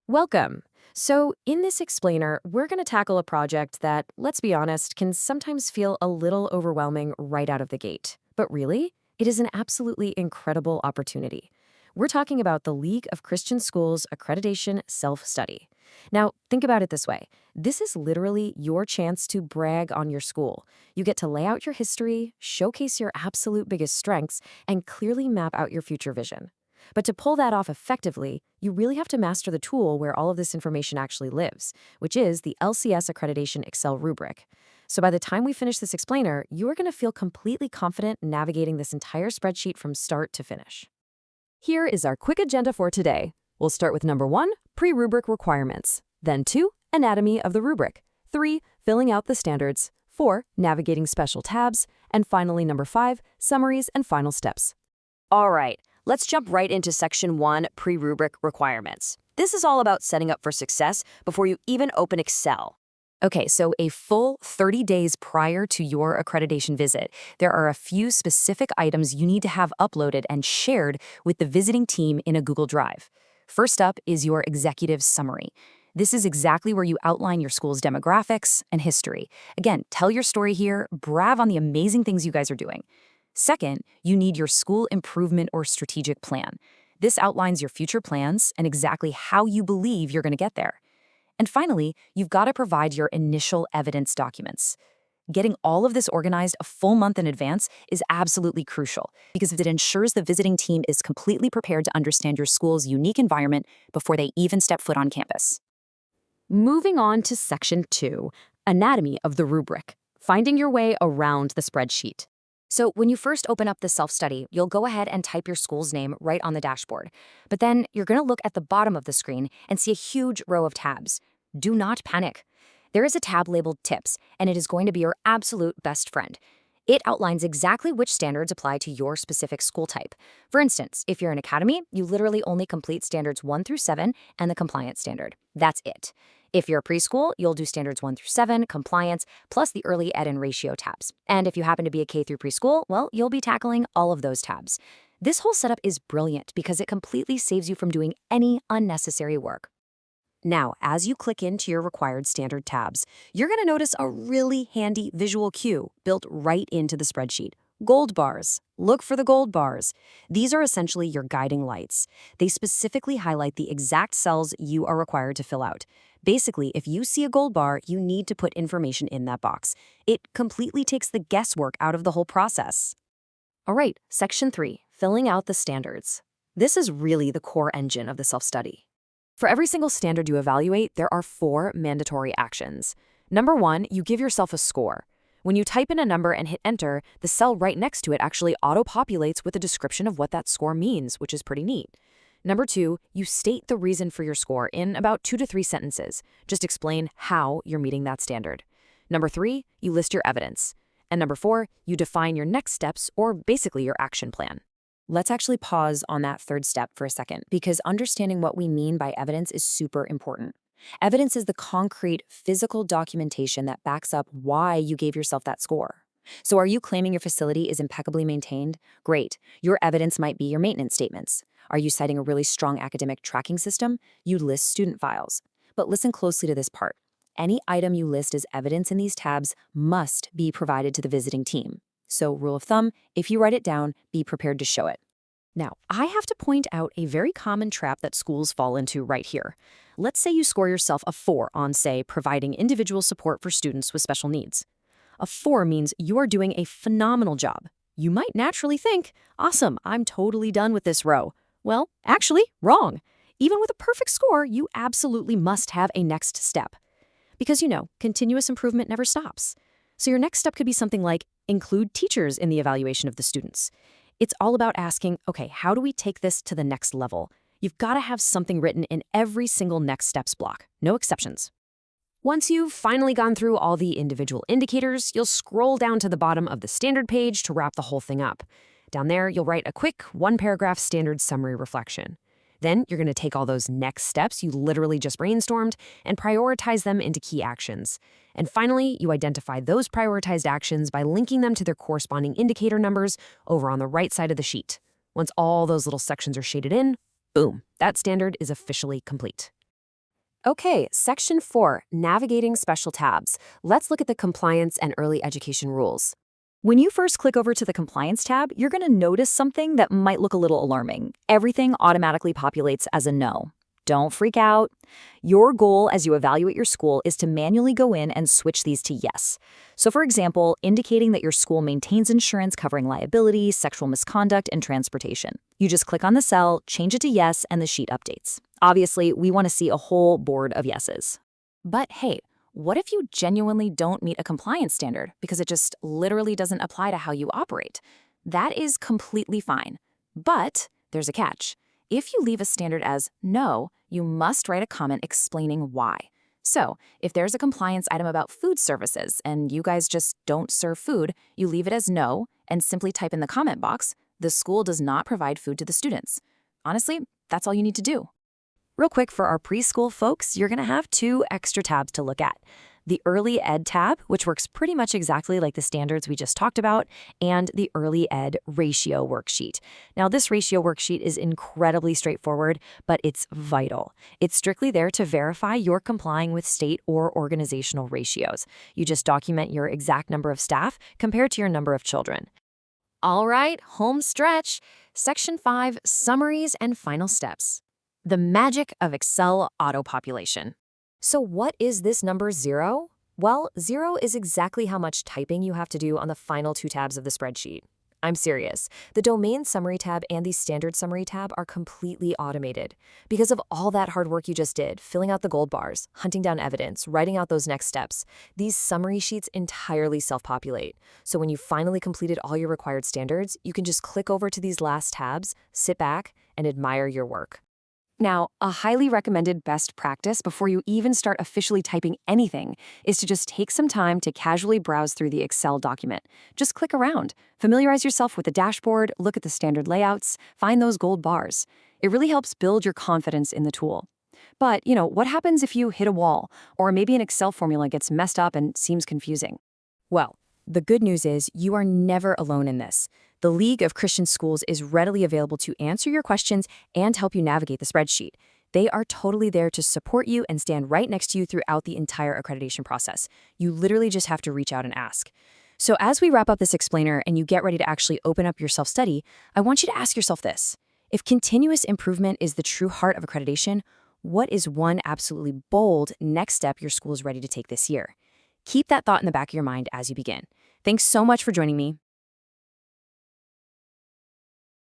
Welcome. So, in this explainer, we're going to tackle a project that, let's be honest, can sometimes feel a little overwhelming right out of the gate. But really, it is an absolutely incredible opportunity. We're talking about the League of Christian Schools Accreditation Self-Study. Now, think about it this way. This is literally your chance to brag on your school. You get to lay out your history, showcase your absolute biggest strengths, and clearly map out your future vision. But to pull that off effectively, you really have to master the tool where all of this information actually lives, which is the LCS Accreditation Excel rubric. So by the time we finish this explainer, you are going to feel completely confident navigating this entire spreadsheet from start to finish. Here is our quick agenda for today. We'll start with number 1, pre-rubric requirements. Then 2, anatomy of the rubric. 3, filling out the standards. 4, navigating special tabs. And finally, number 5, summaries and final steps. All right. Let's jump right into Section 1, Pre-Rubric Requirements. This is all about setting up for success before you even open Excel. Okay, so a full 30 days prior to your accreditation visit, there are a few specific items you need to have uploaded and shared with the visiting team in a Google Drive. First up is your executive summary. This is exactly where you outline your school's demographics and history. Again, tell your story here, brag on the amazing things you guys are doing. Second, you need your school improvement or strategic plan. This outlines your future plans and exactly how you believe you're going to get there. And finally, you've got to provide your initial evidence documents. Getting all of this organized a full month in advance is absolutely crucial because it ensures the visiting team is completely prepared to understand your school's unique environment before they even step foot on campus. Moving on to Section 2, Anatomy of the Rubric, finding your way around the spreadsheet. So when you first open up the self-study, you'll go ahead and type your school's name right on the dashboard. But then you're going to look at the bottom of the screen and see a huge row of tabs. Do not panic. There is a tab labeled Tips, and it is going to be your absolute best friend. It outlines exactly which standards apply to your specific school type. For instance, if you're an academy, you literally only complete standards 1 through 7 and the compliance standard. That's it. If you're a preschool, you'll do standards 1 through 7, compliance, plus the early ed and ratio tabs. And if you happen to be a K through preschool, well, you'll be tackling all of those tabs. This whole setup is brilliant because it completely saves you from doing any unnecessary work. Now, as you click into your required standard tabs, you're going to notice a really handy visual cue built right into the spreadsheet. Gold bars. Look for the gold bars. These are essentially your guiding lights. They specifically highlight the exact cells you are required to fill out. Basically, if you see a gold bar, you need to put information in that box. It completely takes the guesswork out of the whole process. All right, Section 3, filling out the standards. This is really the core engine of the self-study. For every single standard you evaluate, there are 4 mandatory actions. Number 1, you give yourself a score. When you type in a number and hit enter, the cell right next to it actually auto-populates with a description of what that score means, which is pretty neat. Number 2, you state the reason for your score in about 2 to 3 sentences. Just explain how you're meeting that standard. Number 3, you list your evidence. And number 4, you define your next steps or basically your action plan. Let's actually pause on that third step for a second because understanding what we mean by evidence is super important. Evidence is the concrete, physical documentation that backs up why you gave yourself that score. So are you claiming your facility is impeccably maintained? Great. Your evidence might be your maintenance statements. Are you citing a really strong academic tracking system? You list student files. But listen closely to this part. Any item you list as evidence in these tabs must be provided to the visiting team. So rule of thumb, if you write it down, be prepared to show it. Now, I have to point out a very common trap that schools fall into right here. Let's say you score yourself a 4 on, say, providing individual support for students with special needs. A 4 means you are doing a phenomenal job. You might naturally think, awesome, I'm totally done with this row. Well, actually, wrong. Even with a perfect score, you absolutely must have a next step. Because continuous improvement never stops. So your next step could be something like include teachers in the evaluation of the students. It's all about asking, okay, how do we take this to the next level? You've got to have something written in every single next steps block, no exceptions. Once you've finally gone through all the individual indicators, you'll scroll down to the bottom of the standard page to wrap the whole thing up. Down there, you'll write a quick 1-paragraph standard summary reflection. Then you're going to take all those next steps you literally just brainstormed and prioritize them into key actions. And finally, you identify those prioritized actions by linking them to their corresponding indicator numbers over on the right side of the sheet. Once all those little sections are shaded in, boom, that standard is officially complete. Okay, Section 4, Navigating Special Tabs. Let's look at the compliance and early education rules. When you first click over to the Compliance tab, you're going to notice something that might look a little alarming. Everything automatically populates as a no. Don't freak out. Your goal as you evaluate your school is to manually go in and switch these to yes. So, for example, indicating that your school maintains insurance covering liability, sexual misconduct, and transportation. You just click on the cell, change it to yes, and the sheet updates. Obviously, we want to see a whole board of yeses. But hey, what if you genuinely don't meet a compliance standard because it just literally doesn't apply to how you operate? That is completely fine. But there's a catch. If you leave a standard as no, you must write a comment explaining why. So, if there's a compliance item about food services and you guys just don't serve food, you leave it as no and simply type in the comment box, the school does not provide food to the students. Honestly, that's all you need to do. Real quick, for our preschool folks, you're going to have 2 extra tabs to look at. The Early Ed tab, which works pretty much exactly like the standards we just talked about, and the Early Ed ratio worksheet. Now, this ratio worksheet is incredibly straightforward, but it's vital. It's strictly there to verify you're complying with state or organizational ratios. You just document your exact number of staff compared to your number of children. All right, home stretch. Section 5, Summaries and Final Steps. The magic of Excel auto-population. So what is this number 0? Well, 0 is exactly how much typing you have to do on the final 2 tabs of the spreadsheet. I'm serious. The Domain Summary tab and the Standard Summary tab are completely automated. Because of all that hard work you just did, filling out the gold bars, hunting down evidence, writing out those next steps, these summary sheets entirely self-populate. So when you finally completed all your required standards, you can just click over to these last tabs, sit back, and admire your work. Now, a highly recommended best practice before you even start officially typing anything is to just take some time to casually browse through the Excel document. Just click around, familiarize yourself with the dashboard, look at the standard layouts, find those gold bars. It really helps build your confidence in the tool. But, what happens if you hit a wall, or maybe an Excel formula gets messed up and seems confusing? Well, the good news is you are never alone in this. The League of Christian Schools is readily available to answer your questions and help you navigate the spreadsheet. They are totally there to support you and stand right next to you throughout the entire accreditation process. You literally just have to reach out and ask. So as we wrap up this explainer and you get ready to actually open up your self-study, I want you to ask yourself this. If continuous improvement is the true heart of accreditation, what is one absolutely bold next step your school is ready to take this year? Keep that thought in the back of your mind as you begin. Thanks so much for joining me.